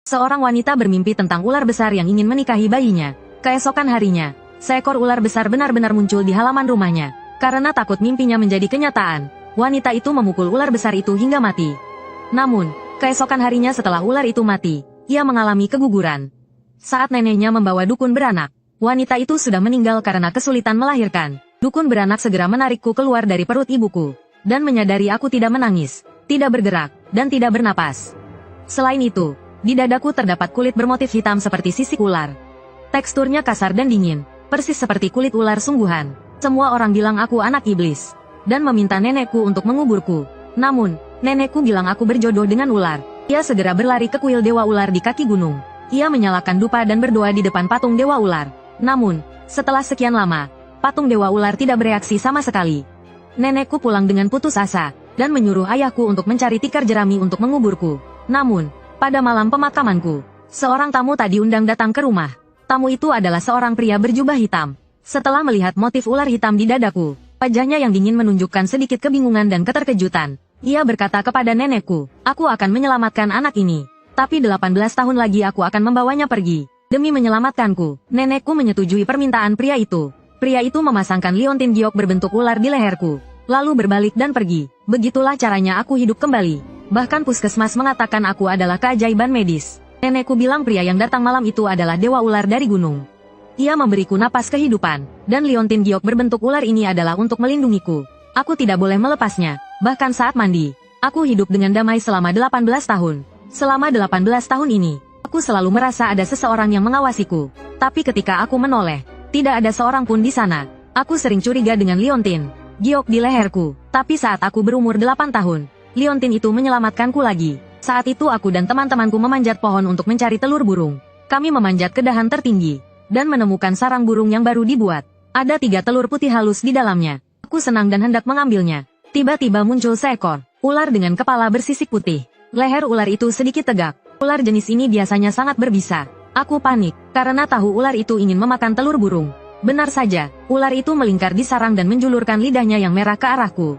Seorang wanita bermimpi tentang ular besar yang ingin menikahi bayinya. Keesokan harinya, seekor ular besar benar-benar muncul di halaman rumahnya. Karena takut mimpinya menjadi kenyataan, wanita itu memukul ular besar itu hingga mati. Namun, keesokan harinya setelah ular itu mati, ia mengalami keguguran. Saat neneknya membawa dukun beranak, wanita itu sudah meninggal karena kesulitan melahirkan. Dukun beranak segera menarikku keluar dari perut ibuku, dan menyadari aku tidak menangis, tidak bergerak, dan tidak bernapas. Selain itu, di dadaku terdapat kulit bermotif hitam seperti sisik ular. Teksturnya kasar dan dingin, persis seperti kulit ular sungguhan. Semua orang bilang aku anak iblis, dan meminta nenekku untuk menguburku. Namun, nenekku bilang aku berjodoh dengan ular. Ia segera berlari ke kuil Dewa Ular di kaki gunung. Ia menyalakan dupa dan berdoa di depan patung Dewa Ular. Namun, setelah sekian lama, patung Dewa Ular tidak bereaksi sama sekali. Nenekku pulang dengan putus asa, dan menyuruh ayahku untuk mencari tikar jerami untuk menguburku. Namun, pada malam pemakamanku, seorang tamu tak diundang datang ke rumah. Tamu itu adalah seorang pria berjubah hitam. Setelah melihat motif ular hitam di dadaku, wajahnya yang dingin menunjukkan sedikit kebingungan dan keterkejutan. Ia berkata kepada nenekku, aku akan menyelamatkan anak ini. Tapi 18 tahun lagi aku akan membawanya pergi. Demi menyelamatkanku, nenekku menyetujui permintaan pria itu. Pria itu memasangkan liontin giok berbentuk ular di leherku, lalu berbalik dan pergi. Begitulah caranya aku hidup kembali. Bahkan puskesmas mengatakan aku adalah keajaiban medis. Nenekku bilang pria yang datang malam itu adalah Dewa Ular dari gunung. Ia memberiku napas kehidupan, dan liontin giok berbentuk ular ini adalah untuk melindungiku. Aku tidak boleh melepasnya. Bahkan saat mandi, aku hidup dengan damai selama 18 tahun. Selama 18 tahun ini, aku selalu merasa ada seseorang yang mengawasiku. Tapi ketika aku menoleh, tidak ada seorang pun di sana. Aku sering curiga dengan liontin giok di leherku. Tapi saat aku berumur 8 tahun, liontin itu menyelamatkanku lagi. Saat itu aku dan teman-temanku memanjat pohon untuk mencari telur burung. Kami memanjat ke dahan tertinggi, dan menemukan sarang burung yang baru dibuat. Ada 3 telur putih halus di dalamnya. Aku senang dan hendak mengambilnya. Tiba-tiba muncul seekor ular dengan kepala bersisik putih. Leher ular itu sedikit tegak. Ular jenis ini biasanya sangat berbisa. Aku panik, karena tahu ular itu ingin memakan telur burung. Benar saja, ular itu melingkar di sarang dan menjulurkan lidahnya yang merah ke arahku.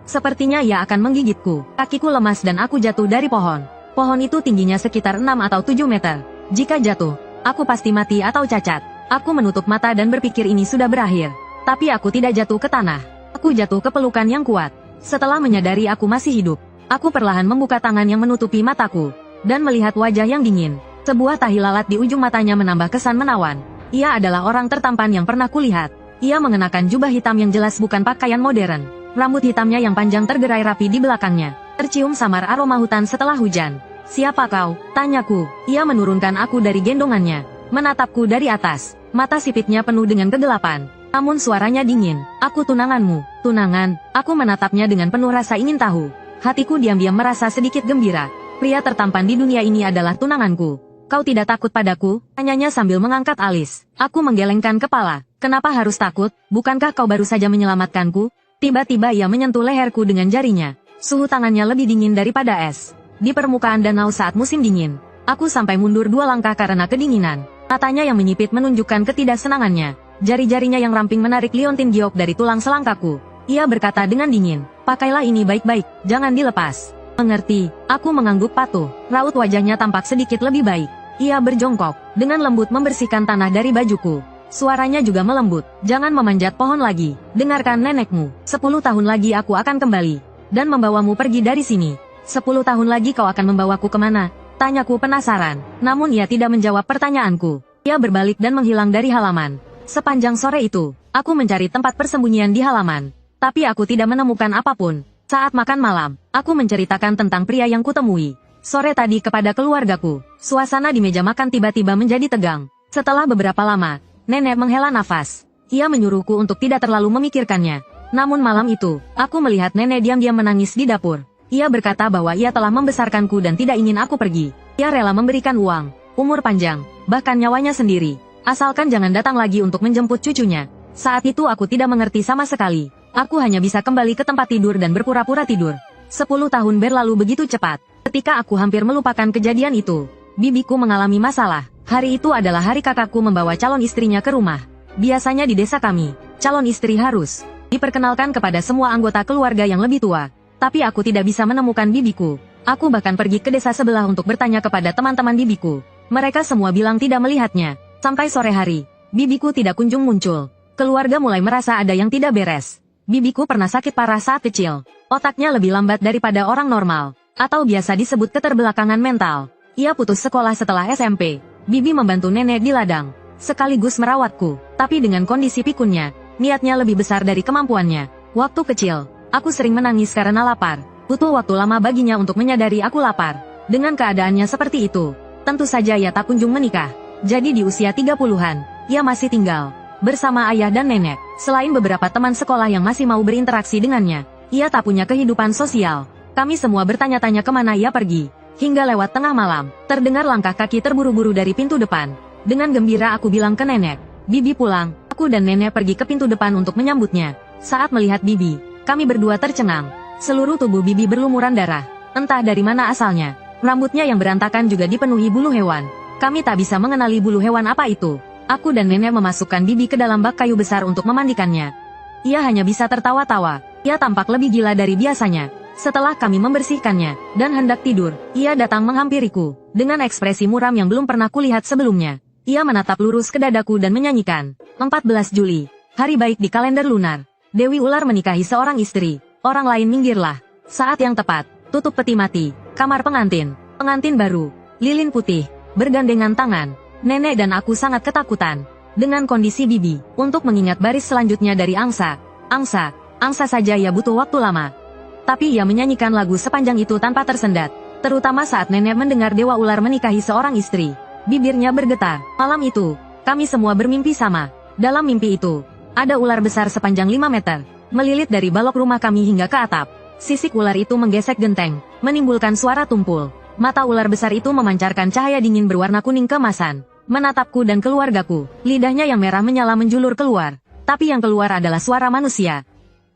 Sepertinya ia akan menggigitku. Kakiku lemas dan aku jatuh dari pohon. Pohon itu tingginya sekitar 6 atau 7 meter. Jika jatuh, aku pasti mati atau cacat. Aku menutup mata dan berpikir ini sudah berakhir. Tapi aku tidak jatuh ke tanah. Aku jatuh ke pelukan yang kuat. Setelah menyadari aku masih hidup, aku perlahan membuka tangan yang menutupi mataku, dan melihat wajah yang dingin. Sebuah tahi lalat di ujung matanya menambah kesan menawan. Ia adalah orang tertampan yang pernah kulihat. Ia mengenakan jubah hitam yang jelas bukan pakaian modern. Rambut hitamnya yang panjang tergerai rapi di belakangnya. Tercium samar aroma hutan setelah hujan. Siapa kau? Tanyaku. Ia menurunkan aku dari gendongannya, menatapku dari atas. Mata sipitnya penuh dengan kegelapan. Namun suaranya dingin. Aku tunanganmu. Tunangan? Aku menatapnya dengan penuh rasa ingin tahu. Hatiku diam-diam merasa sedikit gembira. Pria tertampan di dunia ini adalah tunanganku. Kau tidak takut padaku? Tanyanya sambil mengangkat alis. Aku menggelengkan kepala. Kenapa harus takut? Bukankah kau baru saja menyelamatkanku? Tiba-tiba ia menyentuh leherku dengan jarinya. Suhu tangannya lebih dingin daripada es. Di permukaan danau saat musim dingin, aku sampai mundur 2 langkah karena kedinginan. Matanya yang menyipit menunjukkan ketidaksenangannya. Jari-jarinya yang ramping menarik liontin giok dari tulang selangkaku. Ia berkata dengan dingin, pakailah ini baik-baik, jangan dilepas. Mengerti, aku mengangguk patuh. Raut wajahnya tampak sedikit lebih baik. Ia berjongkok, dengan lembut membersihkan tanah dari bajuku. Suaranya juga melembut, jangan memanjat pohon lagi, dengarkan nenekmu. 10 tahun lagi aku akan kembali, dan membawamu pergi dari sini. 10 tahun lagi kau akan membawaku kemana? Tanyaku penasaran, namun ia tidak menjawab pertanyaanku. Ia berbalik dan menghilang dari halaman. Sepanjang sore itu, aku mencari tempat persembunyian di halaman, tapi aku tidak menemukan apapun. Saat makan malam, aku menceritakan tentang pria yang kutemui sore tadi kepada keluargaku. Suasana di meja makan tiba-tiba menjadi tegang. Setelah beberapa lama, nenek menghela nafas. Ia menyuruhku untuk tidak terlalu memikirkannya. Namun malam itu, aku melihat nenek diam-diam menangis di dapur. Ia berkata bahwa ia telah membesarkanku dan tidak ingin aku pergi. Ia rela memberikan uang, umur panjang, bahkan nyawanya sendiri, asalkan jangan datang lagi untuk menjemput cucunya. Saat itu aku tidak mengerti sama sekali. Aku hanya bisa kembali ke tempat tidur dan berpura-pura tidur. 10 tahun berlalu begitu cepat. Ketika aku hampir melupakan kejadian itu, bibiku mengalami masalah. Hari itu adalah hari kakakku membawa calon istrinya ke rumah. Biasanya di desa kami, calon istri harus diperkenalkan kepada semua anggota keluarga yang lebih tua. Tapi aku tidak bisa menemukan bibiku. Aku bahkan pergi ke desa sebelah untuk bertanya kepada teman-teman bibiku. Mereka semua bilang tidak melihatnya. Sampai sore hari, bibiku tidak kunjung muncul. Keluarga mulai merasa ada yang tidak beres. Bibiku pernah sakit parah saat kecil. Otaknya lebih lambat daripada orang normal, atau biasa disebut keterbelakangan mental. Ia putus sekolah setelah SMP. Bibi membantu nenek di ladang, sekaligus merawatku. Tapi dengan kondisi pikunnya, niatnya lebih besar dari kemampuannya. Waktu kecil, aku sering menangis karena lapar. Butuh waktu lama baginya untuk menyadari aku lapar. Dengan keadaannya seperti itu, tentu saja ia tak kunjung menikah. Jadi di usia 30-an, ia masih tinggal bersama ayah dan nenek. Selain beberapa teman sekolah yang masih mau berinteraksi dengannya, ia tak punya kehidupan sosial. Kami semua bertanya-tanya kemana ia pergi. Hingga lewat tengah malam, terdengar langkah kaki terburu-buru dari pintu depan. Dengan gembira aku bilang ke nenek, "Bibi pulang." Aku dan nenek pergi ke pintu depan untuk menyambutnya. Saat melihat Bibi, kami berdua tercengang. Seluruh tubuh Bibi berlumuran darah. Entah dari mana asalnya. Rambutnya yang berantakan juga dipenuhi bulu hewan. Kami tak bisa mengenali bulu hewan apa itu. Aku dan nenek memasukkan Bibi ke dalam bak kayu besar untuk memandikannya. Ia hanya bisa tertawa-tawa. Ia tampak lebih gila dari biasanya. Setelah kami membersihkannya dan hendak tidur, ia datang menghampiriku dengan ekspresi muram yang belum pernah kulihat sebelumnya. Ia menatap lurus ke dadaku dan menyanyikan, 14 Juli, hari baik di kalender lunar. Dewi Ular menikahi seorang istri, orang lain minggirlah. Saat yang tepat, tutup peti mati, kamar pengantin baru, lilin putih, bergandengan tangan. Nenek dan aku sangat ketakutan dengan kondisi Bibi. Untuk mengingat baris selanjutnya dari angsa saja ia butuh waktu lama. Tapi ia menyanyikan lagu sepanjang itu tanpa tersendat. Terutama saat nenek mendengar Dewa Ular menikahi seorang istri. Bibirnya bergetar. Malam itu, kami semua bermimpi sama. Dalam mimpi itu, ada ular besar sepanjang 5 meter, melilit dari balok rumah kami hingga ke atap. Sisik ular itu menggesek genteng, menimbulkan suara tumpul. Mata ular besar itu memancarkan cahaya dingin berwarna kuning keemasan, menatapku dan keluargaku. Lidahnya yang merah menyala menjulur keluar. Tapi yang keluar adalah suara manusia.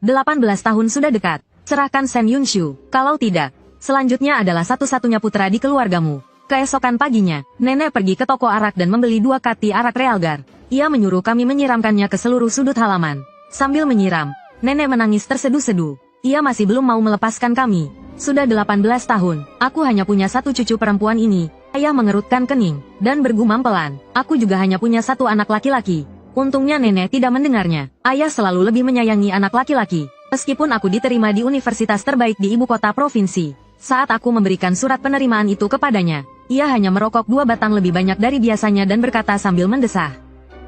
18 tahun sudah dekat. Serahkan Shen Yunshu. Kalau tidak, selanjutnya adalah satu-satunya putra di keluargamu. Keesokan paginya, nenek pergi ke toko arak dan membeli 2 kati arak realgar. Ia menyuruh kami menyiramkannya ke seluruh sudut halaman. Sambil menyiram, nenek menangis terseduh-seduh. Ia masih belum mau melepaskan kami. Sudah 18 tahun, aku hanya punya satu cucu perempuan ini. Ayah mengerutkan kening, dan bergumam pelan. Aku juga hanya punya satu anak laki-laki. Untungnya nenek tidak mendengarnya. Ayah selalu lebih menyayangi anak laki-laki. Meskipun aku diterima di universitas terbaik di ibu kota provinsi. Saat aku memberikan surat penerimaan itu kepadanya, ia hanya merokok 2 batang lebih banyak dari biasanya dan berkata sambil mendesah.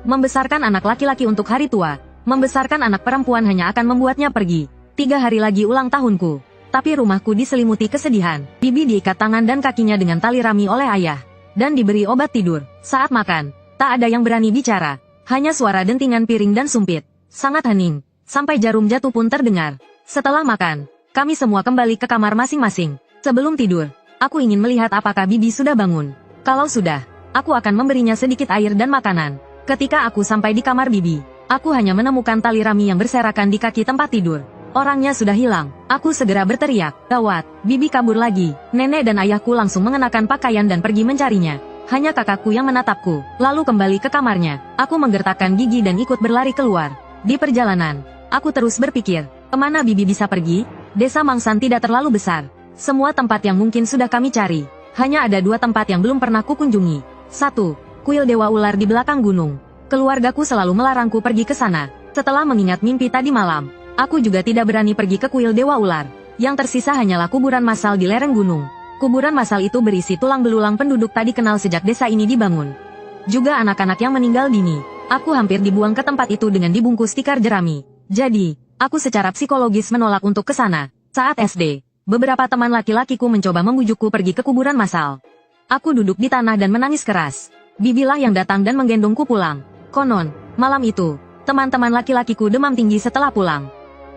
Membesarkan anak laki-laki untuk hari tua, membesarkan anak perempuan hanya akan membuatnya pergi. 3 hari lagi ulang tahunku. Tapi rumahku diselimuti kesedihan. Bibi diikat tangan dan kakinya dengan tali rami oleh ayah. Dan diberi obat tidur. Saat makan, tak ada yang berani bicara. Hanya suara dentingan piring dan sumpit. Sangat hening. Sampai jarum jatuh pun terdengar. Setelah makan, kami semua kembali ke kamar masing-masing. Sebelum tidur, aku ingin melihat apakah Bibi sudah bangun. Kalau sudah, aku akan memberinya sedikit air dan makanan. Ketika aku sampai di kamar Bibi, aku hanya menemukan tali rami yang berserakan di kaki tempat tidur. Orangnya sudah hilang. Aku segera berteriak, "Gawat, Bibi kabur lagi." Nenek dan ayahku langsung mengenakan pakaian dan pergi mencarinya. Hanya kakakku yang menatapku, lalu kembali ke kamarnya. Aku menggertakkan gigi dan ikut berlari keluar. Di perjalanan, aku terus berpikir, kemana Bibi bisa pergi? Desa Mangsan tidak terlalu besar. Semua tempat yang mungkin sudah kami cari. Hanya ada 2 tempat yang belum pernah kukunjungi. 1. Kuil Dewa Ular di belakang gunung. Keluargaku selalu melarangku pergi ke sana. Setelah mengingat mimpi tadi malam, aku juga tidak berani pergi ke kuil Dewa Ular. Yang tersisa hanyalah kuburan massal di lereng gunung. Kuburan massal itu berisi tulang belulang penduduk tak dikenal sejak desa ini dibangun. Juga anak-anak yang meninggal dini. Aku hampir dibuang ke tempat itu dengan dibungkus tikar jerami. Jadi, aku secara psikologis menolak untuk ke sana. Saat SD, beberapa teman laki-lakiku mencoba membujukku pergi ke kuburan massal. Aku duduk di tanah dan menangis keras. Bibilah yang datang dan menggendongku pulang. Konon, malam itu, teman-teman laki-lakiku demam tinggi setelah pulang.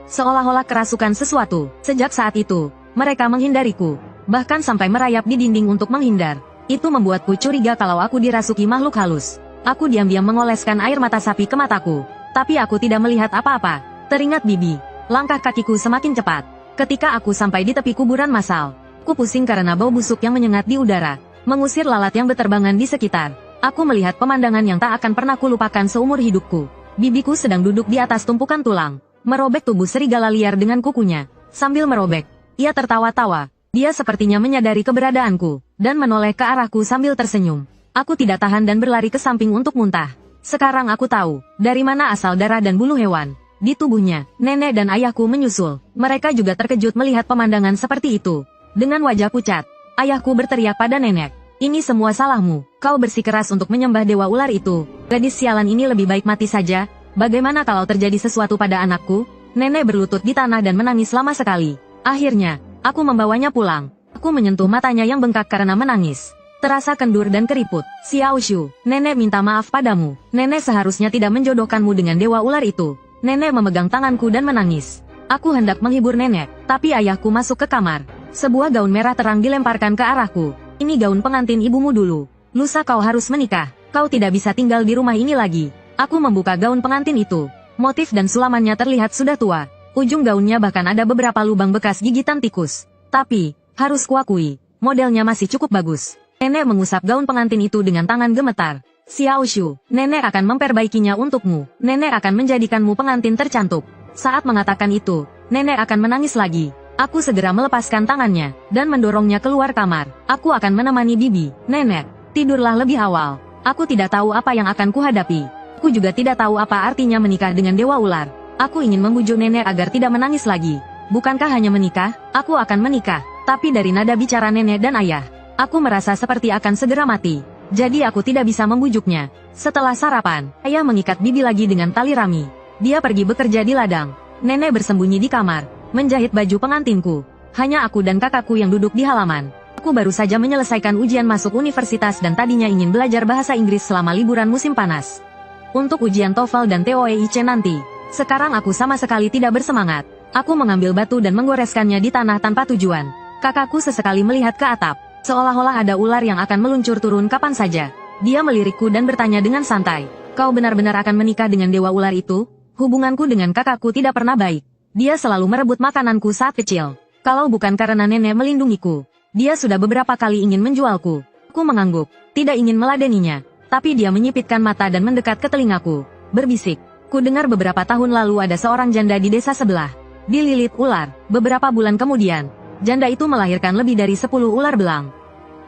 Seolah-olah kerasukan sesuatu. Sejak saat itu, mereka menghindariku. Bahkan sampai merayap di dinding untuk menghindar. Itu membuatku curiga kalau aku dirasuki makhluk halus. Aku diam-diam mengoleskan air mata sapi ke mataku. Tapi aku tidak melihat apa-apa. Teringat Bibi. Langkah kakiku semakin cepat. Ketika aku sampai di tepi kuburan massal, ku pusing karena bau busuk yang menyengat di udara. Mengusir lalat yang berterbangan di sekitar. Aku melihat pemandangan yang tak akan pernah kulupakan seumur hidupku. Bibiku sedang duduk di atas tumpukan tulang. Merobek tubuh serigala liar dengan kukunya. Sambil merobek, ia tertawa-tawa. Dia sepertinya menyadari keberadaanku, dan menoleh ke arahku sambil tersenyum. Aku tidak tahan dan berlari ke samping untuk muntah. Sekarang aku tahu, dari mana asal darah dan bulu hewan. Di tubuhnya, nenek dan ayahku menyusul. Mereka juga terkejut melihat pemandangan seperti itu. Dengan wajah pucat, ayahku berteriak pada nenek. Ini semua salahmu, kau bersikeras untuk menyembah dewa ular itu. Gadis sialan ini lebih baik mati saja. Bagaimana kalau terjadi sesuatu pada anakku? Nenek berlutut di tanah dan menangis lama sekali. Akhirnya, aku membawanya pulang. Aku menyentuh matanya yang bengkak karena menangis. Terasa kendur dan keriput. Xiao Shu, nenek minta maaf padamu. Nenek seharusnya tidak menjodohkanmu dengan dewa ular itu. Nenek memegang tanganku dan menangis. Aku hendak menghibur nenek, tapi ayahku masuk ke kamar. Sebuah gaun merah terang dilemparkan ke arahku. Ini gaun pengantin ibumu dulu. Lusa kau harus menikah. Kau tidak bisa tinggal di rumah ini lagi. Aku membuka gaun pengantin itu. Motif dan sulamannya terlihat sudah tua. Ujung gaunnya bahkan ada beberapa lubang bekas gigitan tikus. Tapi, harus kuakui, modelnya masih cukup bagus. Nenek mengusap gaun pengantin itu dengan tangan gemetar. Xiao Shu, nenek akan memperbaikinya untukmu. Nenek akan menjadikanmu pengantin tercantik. Saat mengatakan itu, nenek akan menangis lagi. Aku segera melepaskan tangannya, dan mendorongnya keluar kamar. Aku akan menemani bibi. Nenek, tidurlah lebih awal. Aku tidak tahu apa yang akan kuhadapi. Aku juga tidak tahu apa artinya menikah dengan dewa ular. Aku ingin membujuk nenek agar tidak menangis lagi. Bukankah hanya menikah? Aku akan menikah. Tapi dari nada bicara nenek dan ayah, aku merasa seperti akan segera mati. Jadi aku tidak bisa membujuknya. Setelah sarapan, ayah mengikat bibi lagi dengan tali rami. Dia pergi bekerja di ladang. Nenek bersembunyi di kamar, menjahit baju pengantinku. Hanya aku dan kakakku yang duduk di halaman. Aku baru saja menyelesaikan ujian masuk universitas dan tadinya ingin belajar bahasa Inggris selama liburan musim panas. Untuk ujian TOEFL dan TOEIC nanti. Sekarang aku sama sekali tidak bersemangat. Aku mengambil batu dan menggoreskannya di tanah tanpa tujuan. Kakakku sesekali melihat ke atap. Seolah-olah ada ular yang akan meluncur turun kapan saja. Dia melirikku dan bertanya dengan santai. Kau benar-benar akan menikah dengan dewa ular itu? Hubunganku dengan kakakku tidak pernah baik. Dia selalu merebut makananku saat kecil. Kalau bukan karena nenek melindungiku, dia sudah beberapa kali ingin menjualku. Aku mengangguk, tidak ingin meladeninya. Tapi dia menyipitkan mata dan mendekat ke telingaku. Berbisik, ku dengar beberapa tahun lalu ada seorang janda di desa sebelah. Dililit ular. Beberapa bulan kemudian, janda itu melahirkan lebih dari 10 ular belang.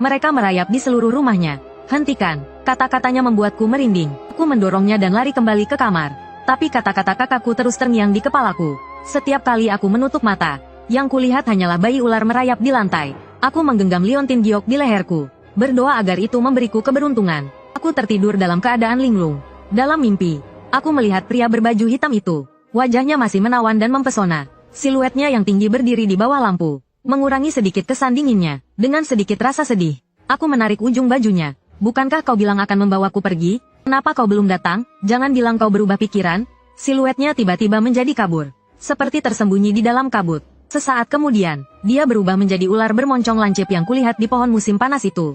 Mereka merayap di seluruh rumahnya. Hentikan, kata-katanya membuatku merinding. Aku mendorongnya dan lari kembali ke kamar. Tapi kata-kata kakakku terus terngiang di kepalaku. Setiap kali aku menutup mata, yang kulihat hanyalah bayi ular merayap di lantai. Aku menggenggam liontin giok di leherku, berdoa agar itu memberiku keberuntungan. Aku tertidur dalam keadaan linglung. Dalam mimpi, aku melihat pria berbaju hitam itu. Wajahnya masih menawan dan mempesona. Siluetnya yang tinggi berdiri di bawah lampu, mengurangi sedikit kesan dinginnya. Dengan sedikit rasa sedih, aku menarik ujung bajunya. Bukankah kau bilang akan membawaku pergi? Kenapa kau belum datang? Jangan bilang kau berubah pikiran. Siluetnya tiba-tiba menjadi kabur, seperti tersembunyi di dalam kabut. Sesaat kemudian, dia berubah menjadi ular bermoncong lancip yang kulihat di pohon musim panas itu.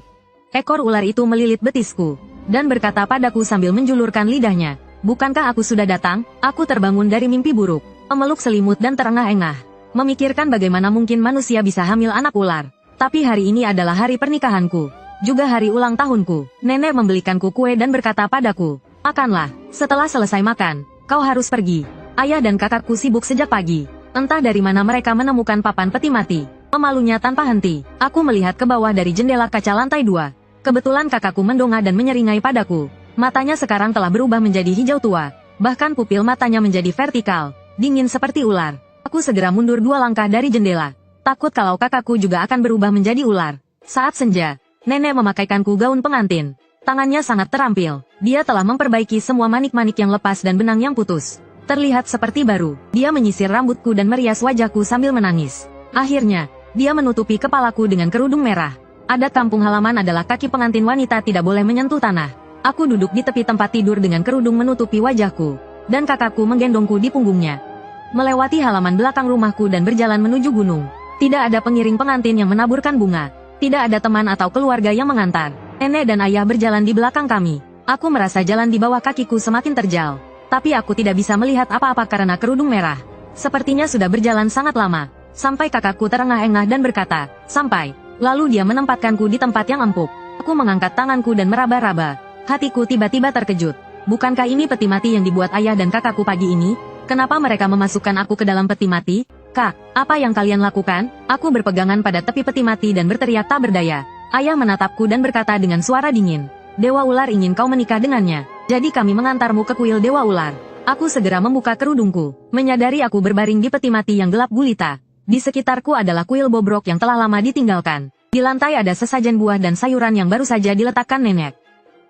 Ekor ular itu melilit betisku, dan berkata padaku sambil menjulurkan lidahnya, bukankah aku sudah datang? Aku terbangun dari mimpi buruk, memeluk selimut dan terengah-engah, memikirkan bagaimana mungkin manusia bisa hamil anak ular. Tapi hari ini adalah hari pernikahanku, juga hari ulang tahunku. Nenek membelikanku kue dan berkata padaku, makanlah. Setelah selesai makan, kau harus pergi. Ayah dan kakakku sibuk sejak pagi. Entah dari mana mereka menemukan papan peti mati. Memalunya tanpa henti, aku melihat ke bawah dari jendela kaca lantai 2. Kebetulan kakakku mendongak dan menyeringai padaku. Matanya sekarang telah berubah menjadi hijau tua. Bahkan pupil matanya menjadi vertikal, dingin seperti ular. Aku segera mundur 2 langkah dari jendela. Takut kalau kakakku juga akan berubah menjadi ular. Saat senja, nenek memakaikanku gaun pengantin. Tangannya sangat terampil. Dia telah memperbaiki semua manik-manik yang lepas dan benang yang putus. Terlihat seperti baru. Dia menyisir rambutku dan merias wajahku sambil menangis. Akhirnya, dia menutupi kepalaku dengan kerudung merah. Adat kampung halaman adalah kaki pengantin wanita tidak boleh menyentuh tanah. Aku duduk di tepi tempat tidur dengan kerudung menutupi wajahku. Dan kakakku menggendongku di punggungnya. Melewati halaman belakang rumahku dan berjalan menuju gunung. Tidak ada pengiring pengantin yang menaburkan bunga. Tidak ada teman atau keluarga yang mengantar. Nenek dan ayah berjalan di belakang kami. Aku merasa jalan di bawah kakiku semakin terjal. Tapi aku tidak bisa melihat apa-apa karena kerudung merah. Sepertinya sudah berjalan sangat lama. Sampai kakakku terengah-engah dan berkata, sampai. Lalu dia menempatkanku di tempat yang empuk. Aku mengangkat tanganku dan meraba-raba. Hatiku tiba-tiba terkejut. Bukankah ini peti mati yang dibuat ayah dan kakakku pagi ini? Kenapa mereka memasukkan aku ke dalam peti mati? Kak, apa yang kalian lakukan? Aku berpegangan pada tepi peti mati dan berteriak tak berdaya. Ayah menatapku dan berkata dengan suara dingin, Dewa Ular ingin kau menikah dengannya. Jadi kami mengantarmu ke kuil Dewa Ular. Aku segera membuka kerudungku, menyadari aku berbaring di peti mati yang gelap gulita. Di sekitarku adalah kuil bobrok yang telah lama ditinggalkan. Di lantai ada sesajen buah dan sayuran yang baru saja diletakkan nenek.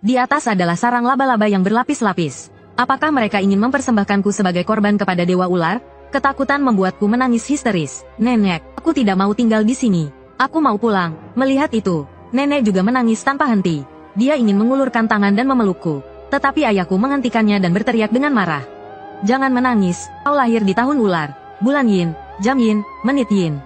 Di atas adalah sarang laba-laba yang berlapis-lapis. Apakah mereka ingin mempersembahkanku sebagai korban kepada Dewa Ular? Ketakutan membuatku menangis histeris. Nenek, aku tidak mau tinggal di sini. Aku mau pulang. Melihat itu, nenek juga menangis tanpa henti. Dia ingin mengulurkan tangan dan memelukku. Tetapi ayahku menghentikannya dan berteriak dengan marah. Jangan menangis, kau lahir di tahun ular. Bulan Yin, jam Yin, menit Yin.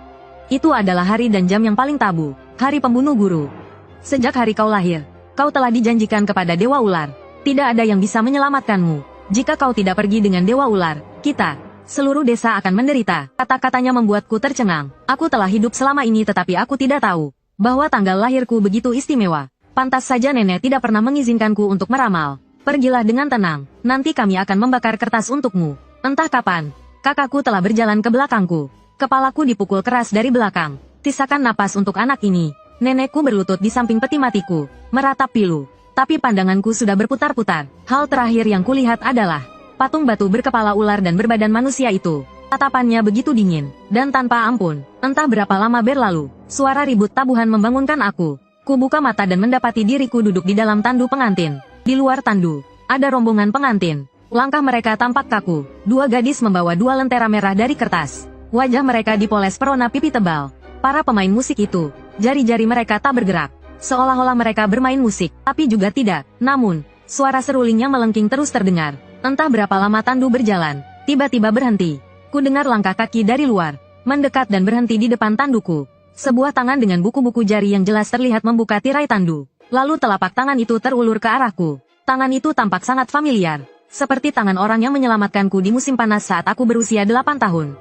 Itu adalah hari dan jam yang paling tabu. Hari pembunuh guru. Sejak hari kau lahir, kau telah dijanjikan kepada Dewa Ular. Tidak ada yang bisa menyelamatkanmu. Jika kau tidak pergi dengan Dewa Ular, kita, seluruh desa akan menderita. Kata-katanya membuatku tercengang. Aku telah hidup selama ini tetapi aku tidak tahu bahwa tanggal lahirku begitu istimewa. Pantas saja nenek tidak pernah mengizinkanku untuk meramal. Pergilah dengan tenang, nanti kami akan membakar kertas untukmu. Entah kapan, kakakku telah berjalan ke belakangku. Kepalaku dipukul keras dari belakang. Tisakan napas untuk anak ini. Nenekku berlutut di samping peti matiku, meratap pilu. Tapi pandanganku sudah berputar-putar. Hal terakhir yang kulihat adalah patung batu berkepala ular dan berbadan manusia itu. Tatapannya begitu dingin, dan tanpa ampun. Entah berapa lama berlalu, suara ribut tabuhan membangunkan aku. Kubuka mata dan mendapati diriku duduk di dalam tandu pengantin. Di luar tandu, ada rombongan pengantin. Langkah mereka tampak kaku. Dua gadis membawa dua lentera merah dari kertas. Wajah mereka dipoles perona pipi tebal. Para pemain musik itu, jari-jari mereka tak bergerak. Seolah-olah mereka bermain musik, tapi juga tidak. Namun, suara serulingnya melengking terus terdengar. Entah berapa lama tandu berjalan, tiba-tiba berhenti. Ku dengar langkah kaki dari luar, mendekat dan berhenti di depan tanduku. Sebuah tangan dengan buku-buku jari yang jelas terlihat membuka tirai tandu. Lalu telapak tangan itu terulur ke arahku. Tangan itu tampak sangat familiar, seperti tangan orang yang menyelamatkanku di musim panas saat aku berusia 8 tahun.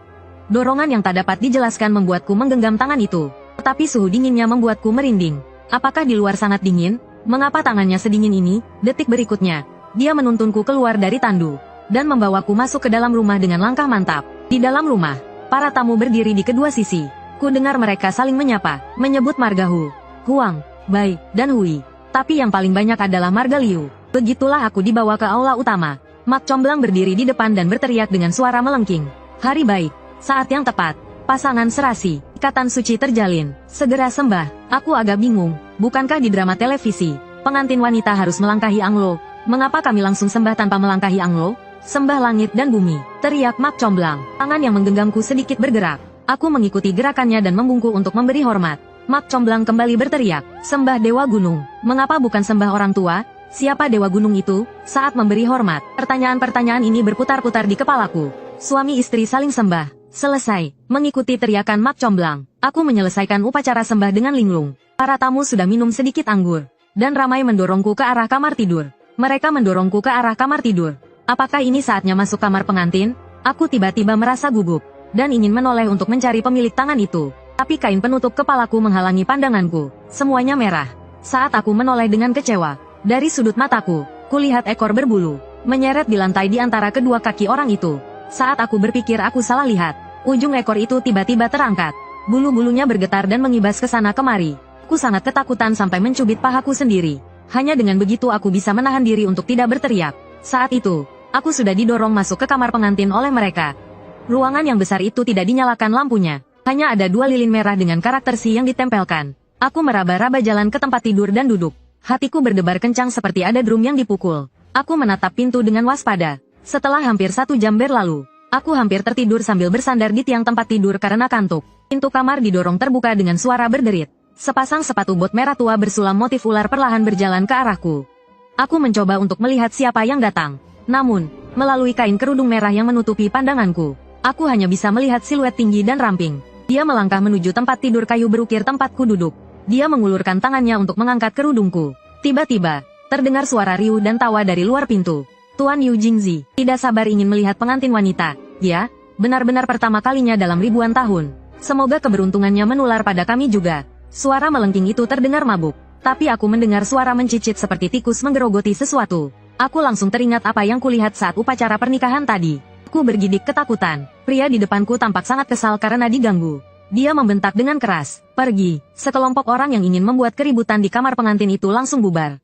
Dorongan yang tak dapat dijelaskan membuatku menggenggam tangan itu, tetapi suhu dinginnya membuatku merinding. Apakah di luar sangat dingin? Mengapa tangannya sedingin ini? Detik berikutnya, dia menuntunku keluar dari tandu, dan membawaku masuk ke dalam rumah dengan langkah mantap. Di dalam rumah, para tamu berdiri di kedua sisi. Ku dengar mereka saling menyapa, menyebut marga Hu, Huang, Bai, dan Hui. Tapi yang paling banyak adalah marga Liu. Begitulah aku dibawa ke aula utama. Mak Comblang berdiri di depan dan berteriak dengan suara melengking. Hari baik, saat yang tepat. Pasangan serasi, ikatan suci terjalin. Segera sembah. Aku agak bingung. Bukankah di drama televisi, pengantin wanita harus melangkahi Anglo? Mengapa kami langsung sembah tanpa melangkahi Anglo? Sembah langit dan bumi, teriak Mak Comblang. Tangan yang menggenggamku sedikit bergerak. Aku mengikuti gerakannya dan membungkuk untuk memberi hormat. Mak Comblang kembali berteriak, sembah Dewa Gunung. Mengapa bukan sembah orang tua? Siapa Dewa Gunung itu? Saat memberi hormat, pertanyaan-pertanyaan ini berputar-putar di kepalaku. Suami istri saling sembah. Selesai, mengikuti teriakan Mak Comblang. Aku menyelesaikan upacara sembah dengan linglung. Para tamu sudah minum sedikit anggur, dan ramai mendorongku ke arah kamar tidur. Mereka mendorongku ke arah kamar tidur. Apakah ini saatnya masuk kamar pengantin? Aku tiba-tiba merasa gugup, dan ingin menoleh untuk mencari pemilik tangan itu. Tapi kain penutup kepalaku menghalangi pandanganku. Semuanya merah. Saat aku menoleh dengan kecewa, dari sudut mataku, kulihat ekor berbulu, menyeret di lantai di antara kedua kaki orang itu. Saat aku berpikir aku salah lihat, ujung ekor itu tiba-tiba terangkat. Bulu-bulunya bergetar dan mengibas ke sana kemari. Aku sangat ketakutan sampai mencubit pahaku sendiri. Hanya dengan begitu aku bisa menahan diri untuk tidak berteriak. Saat itu, aku sudah didorong masuk ke kamar pengantin oleh mereka. Ruangan yang besar itu tidak dinyalakan lampunya. Hanya ada dua lilin merah dengan karakter Si yang ditempelkan. Aku meraba-raba jalan ke tempat tidur dan duduk. Hatiku berdebar kencang seperti ada drum yang dipukul. Aku menatap pintu dengan waspada. Setelah hampir 1 jam berlalu, aku hampir tertidur sambil bersandar di tiang tempat tidur karena kantuk. Pintu kamar didorong terbuka dengan suara berderit. Sepasang sepatu bot merah tua bersulam motif ular perlahan berjalan ke arahku. Aku mencoba untuk melihat siapa yang datang. Namun, melalui kain kerudung merah yang menutupi pandanganku, aku hanya bisa melihat siluet tinggi dan ramping. Dia melangkah menuju tempat tidur kayu berukir tempatku duduk. Dia mengulurkan tangannya untuk mengangkat kerudungku. Tiba-tiba, terdengar suara riuh dan tawa dari luar pintu. Tuan Yu Jingzi, tidak sabar ingin melihat pengantin wanita. Ya, benar-benar pertama kalinya dalam ribuan tahun. Semoga keberuntungannya menular pada kami juga. Suara melengking itu terdengar mabuk. Tapi aku mendengar suara mencicit seperti tikus menggerogoti sesuatu. Aku langsung teringat apa yang kulihat saat upacara pernikahan tadi. Aku bergidik ketakutan. Pria di depanku tampak sangat kesal karena diganggu. Dia membentak dengan keras, "Pergi!" Sekelompok orang yang ingin membuat keributan di kamar pengantin itu langsung bubar.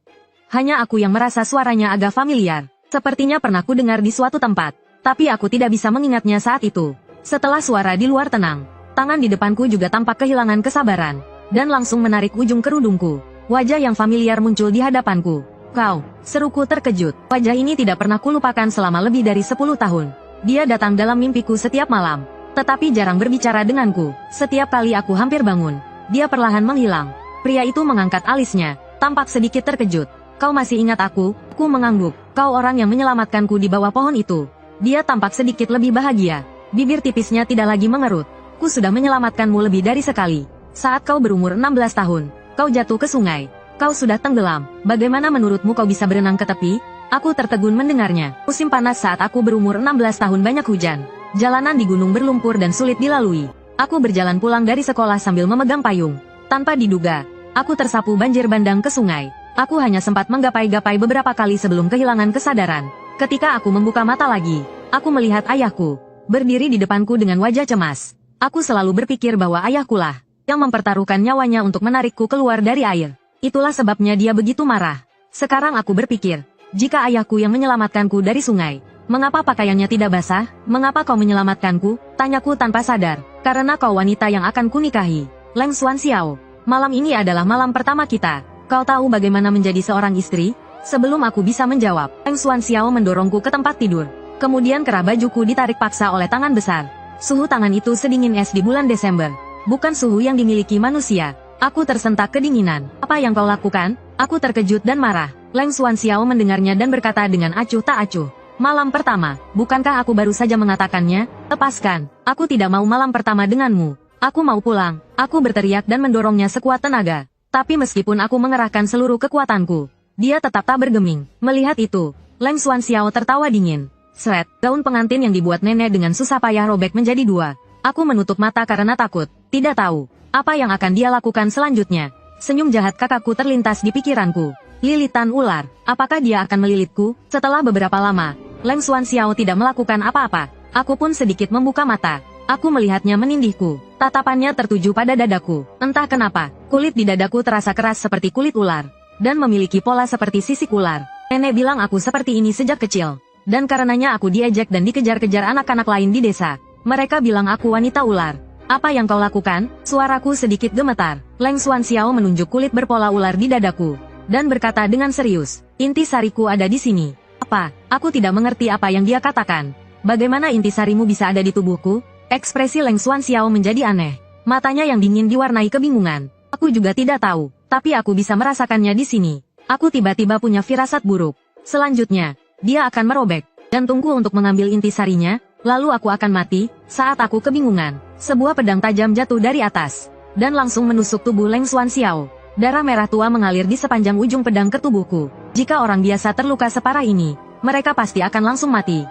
Hanya aku yang merasa suaranya agak familiar. Sepertinya pernah ku dengar di suatu tempat. Tapi aku tidak bisa mengingatnya saat itu. Setelah suara di luar tenang, tangan di depanku juga tampak kehilangan kesabaran. Dan langsung menarik ujung kerudungku. Wajah yang familiar muncul di hadapanku. "Kau!" Seruku terkejut. Wajah ini tidak pernah kulupakan selama lebih dari 10 tahun. Dia datang dalam mimpiku setiap malam. Tetapi jarang berbicara denganku. Setiap kali aku hampir bangun, dia perlahan menghilang. Pria itu mengangkat alisnya, tampak sedikit terkejut. "Kau masih ingat aku?" Ku mengangguk. "Kau orang yang menyelamatkanku di bawah pohon itu." Dia tampak sedikit lebih bahagia. Bibir tipisnya tidak lagi mengerut. "Ku sudah menyelamatkanmu lebih dari sekali. Saat kau berumur 16 tahun, kau jatuh ke sungai. Kau sudah tenggelam. Bagaimana menurutmu kau bisa berenang ke tepi?" Aku tertegun mendengarnya. Musim panas saat aku berumur 16 tahun banyak hujan. Jalanan di gunung berlumpur dan sulit dilalui. Aku berjalan pulang dari sekolah sambil memegang payung. Tanpa diduga, aku tersapu banjir bandang ke sungai. Aku hanya sempat menggapai-gapai beberapa kali sebelum kehilangan kesadaran. Ketika aku membuka mata lagi, aku melihat ayahku, berdiri di depanku dengan wajah cemas. Aku selalu berpikir bahwa ayahkulah yang mempertaruhkan nyawanya untuk menarikku keluar dari air. Itulah sebabnya dia begitu marah. Sekarang aku berpikir, jika ayahku yang menyelamatkanku dari sungai, mengapa pakaiannya tidak basah? Mengapa kau menyelamatkanku? Tanyaku tanpa sadar. Karena kau wanita yang akan kunikahi. Leng Xuanxiao. Malam ini adalah malam pertama kita. Kau tahu bagaimana menjadi seorang istri? Sebelum aku bisa menjawab, Leng Xuanxiao mendorongku ke tempat tidur. Kemudian kerah bajuku ditarik paksa oleh tangan besar. Suhu tangan itu sedingin es di bulan Desember. Bukan suhu yang dimiliki manusia. Aku tersentak kedinginan. "Apa yang kau lakukan?" Aku terkejut dan marah. Leng Xuanxiao mendengarnya dan berkata dengan acuh tak acuh. "Malam pertama, bukankah aku baru saja mengatakannya? Lepaskan, aku tidak mau malam pertama denganmu. Aku mau pulang." Aku berteriak dan mendorongnya sekuat tenaga. Tapi meskipun aku mengerahkan seluruh kekuatanku, dia tetap tak bergeming. Melihat itu, Leng Xuanxiao tertawa dingin. Sret, gaun pengantin yang dibuat nenek dengan susah payah robek menjadi dua. Aku menutup mata karena takut, tidak tahu apa yang akan dia lakukan selanjutnya. Senyum jahat kakakku terlintas di pikiranku. Lilitan ular, apakah dia akan melilitku? Setelah beberapa lama, Leng Xuanxiao tidak melakukan apa-apa. Aku pun sedikit membuka mata. Aku melihatnya menindihku. Tatapannya tertuju pada dadaku. Entah kenapa, kulit di dadaku terasa keras seperti kulit ular. Dan memiliki pola seperti sisik ular. Nenek bilang aku seperti ini sejak kecil. Dan karenanya aku diejek dan dikejar-kejar anak-anak lain di desa. Mereka bilang aku wanita ular. "Apa yang kau lakukan?" Suaraku sedikit gemetar. Leng Xuanxiao menunjuk kulit berpola ular di dadaku. Dan berkata dengan serius, "Intisariku ada di sini." "Apa?" Aku tidak mengerti apa yang dia katakan. "Bagaimana intisarimu bisa ada di tubuhku?" Ekspresi Leng Xuanxiao menjadi aneh. Matanya yang dingin diwarnai kebingungan. Aku juga tidak tahu, tapi aku bisa merasakannya di sini. Aku tiba-tiba punya firasat buruk. Selanjutnya, dia akan merobek jantungku untuk mengambil intisarinya, lalu aku akan mati. Saat aku kebingungan, sebuah pedang tajam jatuh dari atas, dan langsung menusuk tubuh Leng Xuanxiao. Darah merah tua mengalir di sepanjang ujung pedang ke tubuhku. Jika orang biasa terluka separah ini, mereka pasti akan langsung mati.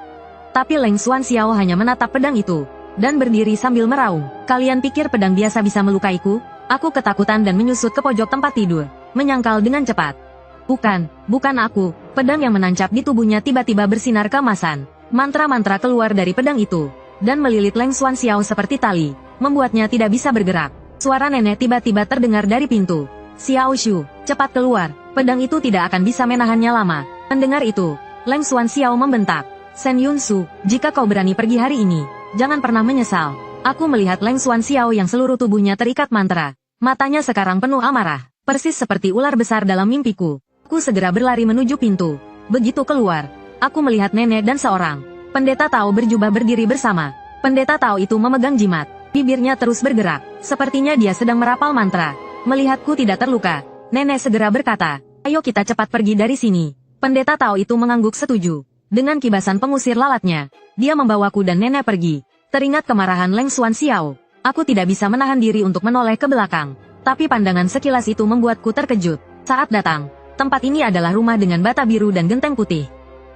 Tapi Leng Xuanxiao hanya menatap pedang itu, dan berdiri sambil meraung. "Kalian pikir pedang biasa bisa melukaiku?" Aku ketakutan dan menyusut ke pojok tempat tidur, menyangkal dengan cepat. Bukan aku." Pedang yang menancap di tubuhnya tiba-tiba bersinar keemasan. Mantra-mantra keluar dari pedang itu, dan melilit Leng Xuanxiao seperti tali, membuatnya tidak bisa bergerak. Suara nenek tiba-tiba terdengar dari pintu. "Xiao Shu, cepat keluar, pedang itu tidak akan bisa menahannya lama." Mendengar itu, Leng Xuanxiao membentak, "Shen Yunsu, jika kau berani pergi hari ini, jangan pernah menyesal." Aku melihat Leng Xuanxiao yang seluruh tubuhnya terikat mantra. Matanya sekarang penuh amarah, persis seperti ular besar dalam mimpiku. Aku segera berlari menuju pintu. Begitu keluar, aku melihat nenek dan seorang pendeta Tao berjubah berdiri bersama. Pendeta Tao itu memegang jimat, bibirnya terus bergerak, sepertinya dia sedang merapal mantra. Melihatku tidak terluka, nenek segera berkata, "Ayo kita cepat pergi dari sini." Pendeta Tao itu mengangguk setuju. Dengan kibasan pengusir lalatnya, dia membawaku dan nenek pergi. Teringat kemarahan Leng Xuanxiao, aku tidak bisa menahan diri untuk menoleh ke belakang. Tapi pandangan sekilas itu membuatku terkejut. Saat datang, tempat ini adalah rumah dengan bata biru dan genteng putih.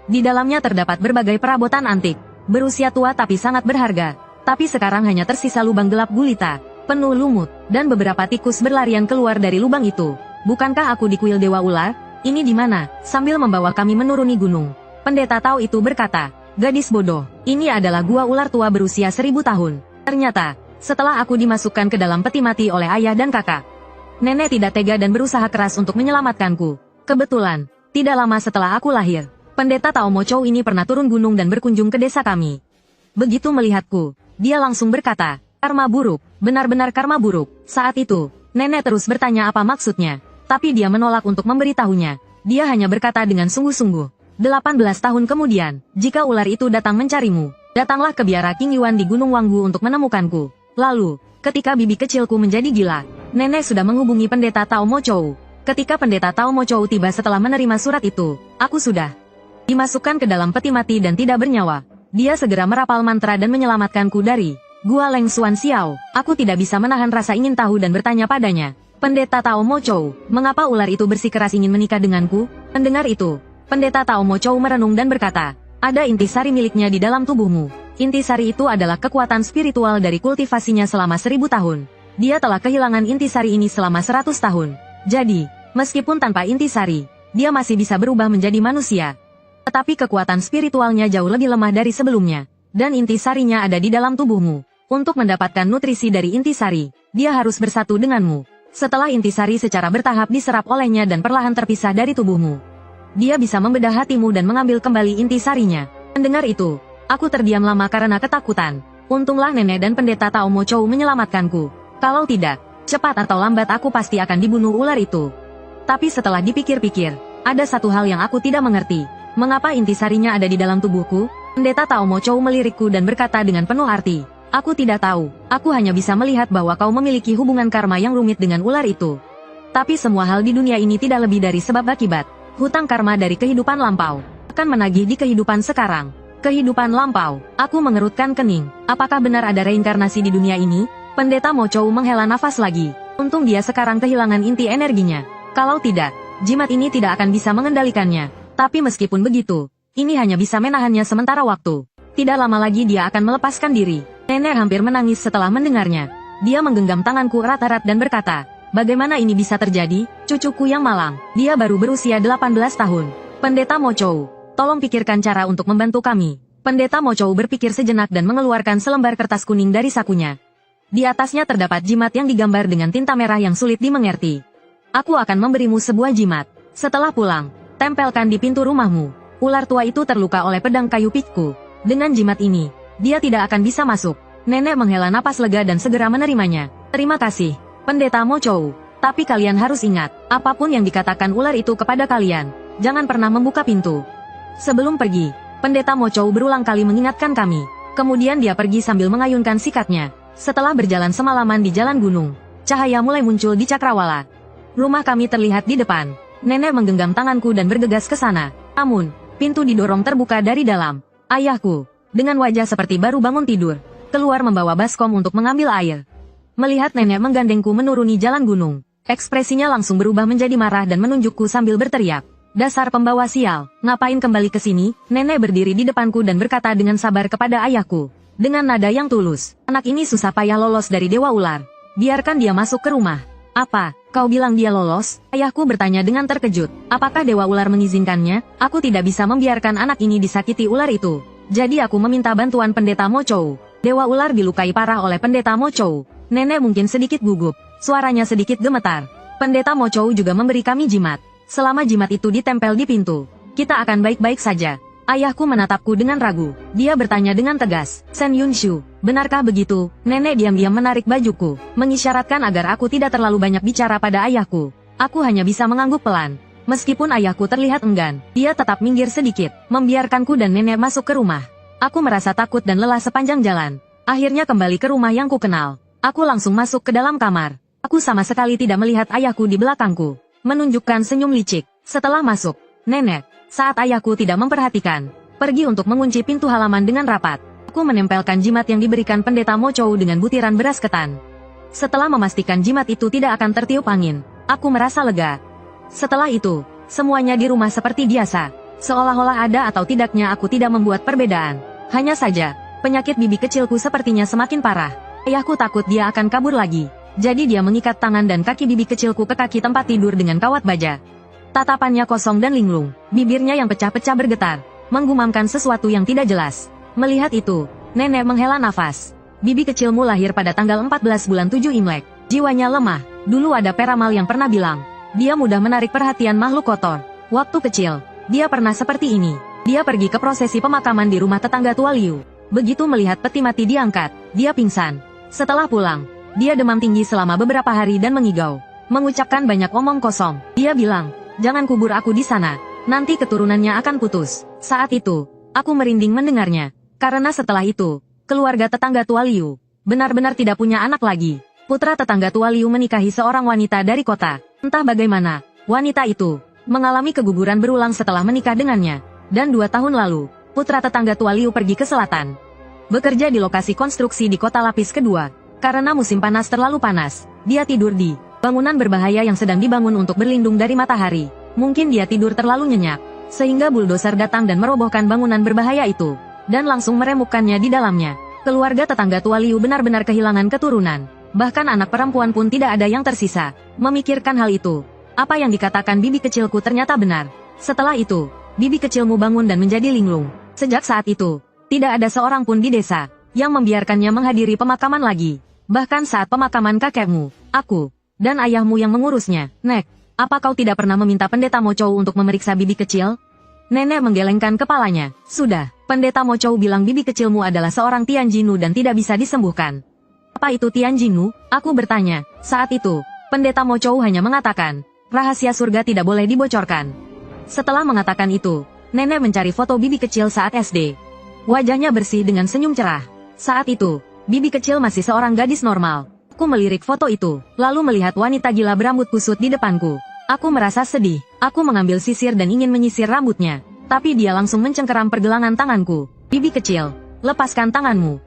Di dalamnya terdapat berbagai perabotan antik, berusia tua tapi sangat berharga. Tapi sekarang hanya tersisa lubang gelap gulita, penuh lumut, dan beberapa tikus berlarian keluar dari lubang itu. "Bukankah aku di kuil Dewa Ular? Ini di mana?" Sambil membawa kami menuruni gunung, Pendeta Tao itu berkata, Gadis bodoh, ini adalah gua ular tua berusia 1000 tahun. Ternyata, setelah aku dimasukkan ke dalam peti mati oleh ayah dan kakak, nenek tidak tega dan berusaha keras untuk menyelamatkanku. Kebetulan, tidak lama setelah aku lahir, pendeta Tao Mo Chou ini pernah turun gunung dan berkunjung ke desa kami. Begitu melihatku, dia langsung berkata, "Karma buruk, benar-benar karma buruk." Saat itu, nenek terus bertanya apa maksudnya, tapi dia menolak untuk memberitahunya. Dia hanya berkata dengan sungguh-sungguh, 18 tahun kemudian, jika ular itu datang mencarimu, datanglah ke biara King Yuan di Gunung Wanggu untuk menemukanku. Lalu, ketika bibi kecilku menjadi gila, nenek sudah menghubungi pendeta Tao Mo Chou. Ketika pendeta Tao Mo Chou tiba setelah menerima surat itu, aku sudah dimasukkan ke dalam peti mati dan tidak bernyawa. Dia segera merapal mantra dan menyelamatkanku dari Gua Leng Xuan Xiao. Aku tidak bisa menahan rasa ingin tahu dan bertanya padanya, "Pendeta Tao Mo Chou, mengapa ular itu bersikeras ingin menikah denganku?" Mendengar itu, pendeta Tao Mo Chou merenung dan berkata, "Ada intisari miliknya di dalam tubuhmu. Intisari itu adalah kekuatan spiritual dari kultivasinya selama 1000 tahun. Dia telah kehilangan intisari ini selama 100 tahun. Jadi, meskipun tanpa intisari, dia masih bisa berubah menjadi manusia. Tetapi kekuatan spiritualnya jauh lebih lemah dari sebelumnya. Dan intisarinya ada di dalam tubuhmu. Untuk mendapatkan nutrisi dari intisari, dia harus bersatu denganmu. Setelah intisari secara bertahap diserap olehnya dan perlahan terpisah dari tubuhmu, dia bisa membedah hatimu dan mengambil kembali intisarinya." Mendengar itu, aku terdiam lama karena ketakutan. Untunglah nenek dan pendeta Tao Mo Chou menyelamatkanku. Kalau tidak, cepat atau lambat aku pasti akan dibunuh ular itu. Tapi setelah dipikir-pikir, ada satu hal yang aku tidak mengerti. Mengapa intisarinya ada di dalam tubuhku? Pendeta Tao Mo Chou melirikku dan berkata dengan penuh arti, "Aku tidak tahu, aku hanya bisa melihat bahwa kau memiliki hubungan karma yang rumit dengan ular itu. Tapi semua hal di dunia ini tidak lebih dari sebab akibat. Hutang karma dari kehidupan lampau akan menagih di kehidupan sekarang." Kehidupan lampau, aku mengerutkan kening. Apakah benar ada reinkarnasi di dunia ini? Pendeta Mo Chou menghela nafas lagi. Untung dia sekarang kehilangan inti energinya. Kalau tidak, jimat ini tidak akan bisa mengendalikannya. Tapi meskipun begitu, ini hanya bisa menahannya sementara waktu. Tidak lama lagi dia akan melepaskan diri. Nenek hampir menangis setelah mendengarnya. Dia menggenggam tanganku erat-erat dan berkata, "Bagaimana ini bisa terjadi, cucuku yang malang? Dia baru berusia 18 tahun. Pendeta Mo Chou, tolong pikirkan cara untuk membantu kami." Pendeta Mo Chou berpikir sejenak dan mengeluarkan selembar kertas kuning dari sakunya. Di atasnya terdapat jimat yang digambar dengan tinta merah yang sulit dimengerti. "Aku akan memberimu sebuah jimat. Setelah pulang, tempelkan di pintu rumahmu." Ular tua itu terluka oleh pedang kayu pitku. Dengan jimat ini, dia tidak akan bisa masuk. Nenek menghela napas lega dan segera menerimanya. "Terima kasih, Pendeta Mo Chou. Tapi kalian harus ingat, apapun yang dikatakan ular itu kepada kalian, jangan pernah membuka pintu." Sebelum pergi, Pendeta Mo Chou berulang kali mengingatkan kami. Kemudian dia pergi sambil mengayunkan sikatnya. Setelah berjalan semalaman di jalan gunung, cahaya mulai muncul di cakrawala. Rumah kami terlihat di depan. Nenek menggenggam tanganku dan bergegas ke sana. Namun, pintu didorong terbuka dari dalam. Ayahku, dengan wajah seperti baru bangun tidur, keluar membawa baskom untuk mengambil air. Melihat nenek menggandengku menuruni jalan gunung, ekspresinya langsung berubah menjadi marah dan menunjukku sambil berteriak, "Dasar pembawa sial, ngapain kembali ke sini?" Nenek berdiri di depanku dan berkata dengan sabar kepada ayahku, dengan nada yang tulus, "Anak ini susah payah lolos dari Dewa Ular. Biarkan dia masuk ke rumah." "Apa, kau bilang dia lolos?" Ayahku bertanya dengan terkejut. "Apakah Dewa Ular mengizinkannya?" "Aku tidak bisa membiarkan anak ini disakiti ular itu. Jadi aku meminta bantuan Pendeta Mo Chou." Dewa Ular dilukai parah oleh Pendeta Mo Chou. Nenek mungkin sedikit gugup. Suaranya sedikit gemetar. Pendeta Mo Chou juga memberi kami jimat. Selama jimat itu ditempel di pintu, kita akan baik-baik saja. Ayahku menatapku dengan ragu. Dia bertanya dengan tegas, "Sen Yunshu, benarkah begitu?" Nenek diam-diam menarik bajuku, mengisyaratkan agar aku tidak terlalu banyak bicara pada ayahku. Aku hanya bisa mengangguk pelan. Meskipun ayahku terlihat enggan, dia tetap minggir sedikit, membiarkanku dan nenek masuk ke rumah. Aku merasa takut dan lelah sepanjang jalan. Akhirnya kembali ke rumah yang kukenal. Aku langsung masuk ke dalam kamar. Aku sama sekali tidak melihat ayahku di belakangku, menunjukkan senyum licik. Setelah masuk, nenek, saat ayahku tidak memperhatikan, pergi untuk mengunci pintu halaman dengan rapat. Aku menempelkan jimat yang diberikan Pendeta Mo Chou dengan butiran beras ketan. Setelah memastikan jimat itu tidak akan tertiup angin, aku merasa lega. Setelah itu, semuanya di rumah seperti biasa. Seolah-olah ada atau tidaknya aku tidak membuat perbedaan. Hanya saja, penyakit bibi kecilku sepertinya semakin parah. Ayahku takut dia akan kabur lagi. Jadi dia mengikat tangan dan kaki bibi kecilku ke kaki tempat tidur dengan kawat baja. Tatapannya kosong dan linglung, bibirnya yang pecah-pecah bergetar. menggumamkan sesuatu yang tidak jelas. Melihat itu, nenek menghela nafas. Bibi kecilmu lahir pada tanggal 14 bulan 7 Imlek. Jiwanya lemah. Dulu ada peramal yang pernah bilang, dia mudah menarik perhatian makhluk kotor. Waktu kecil, dia pernah seperti ini. Dia pergi ke prosesi pemakaman di rumah tetangga tua Liu. Begitu melihat peti mati diangkat, dia pingsan. Setelah pulang, dia demam tinggi selama beberapa hari dan mengigau. Mengucapkan banyak omong kosong. Dia bilang, jangan kubur aku di sana. Nanti keturunannya akan putus. Saat itu, aku merinding mendengarnya. Karena setelah itu, keluarga tetangga tua Liu benar-benar tidak punya anak lagi. Putra tetangga tua Liu menikahi seorang wanita dari kota. Entah bagaimana, wanita itu mengalami keguguran berulang setelah menikah dengannya. Dan 2 tahun lalu, putra tetangga tua Liu pergi ke selatan. Bekerja di lokasi konstruksi di kota lapis kedua. Karena musim panas terlalu panas, dia tidur di bangunan berbahaya yang sedang dibangun untuk berlindung dari matahari. Mungkin dia tidur terlalu nyenyak, sehingga buldoser datang dan merobohkan bangunan berbahaya itu, dan langsung meremukkannya di dalamnya. Keluarga tetangga tua Liu benar-benar kehilangan keturunan. Bahkan anak perempuan pun tidak ada yang tersisa. Memikirkan hal itu, apa yang dikatakan bibi kecilku ternyata benar. Setelah itu, bibi kecilmu bangun dan menjadi linglung. Sejak saat itu, tidak ada seorang pun di desa yang membiarkannya menghadiri pemakaman lagi. Bahkan saat pemakaman kakekmu, aku, dan ayahmu yang mengurusnya. Nek, apa kau tidak pernah meminta pendeta Mochou untuk memeriksa bibi kecil? Nenek menggelengkan kepalanya. Sudah, pendeta Mochou bilang bibi kecilmu adalah seorang Tianjinu dan tidak bisa disembuhkan. Apa itu Tianjinu? Aku bertanya. Saat itu, pendeta Mochou hanya mengatakan, rahasia surga tidak boleh dibocorkan. Setelah mengatakan itu, nenek mencari foto bibi kecil saat SD. Wajahnya bersih dengan senyum cerah. Saat itu, bibi kecil masih seorang gadis normal. Aku melirik foto itu, lalu melihat wanita gila berambut kusut di depanku. Aku merasa sedih. Aku mengambil sisir dan ingin menyisir rambutnya. Tapi dia langsung mencengkeram pergelangan tanganku. Bibi kecil, lepaskan tanganmu.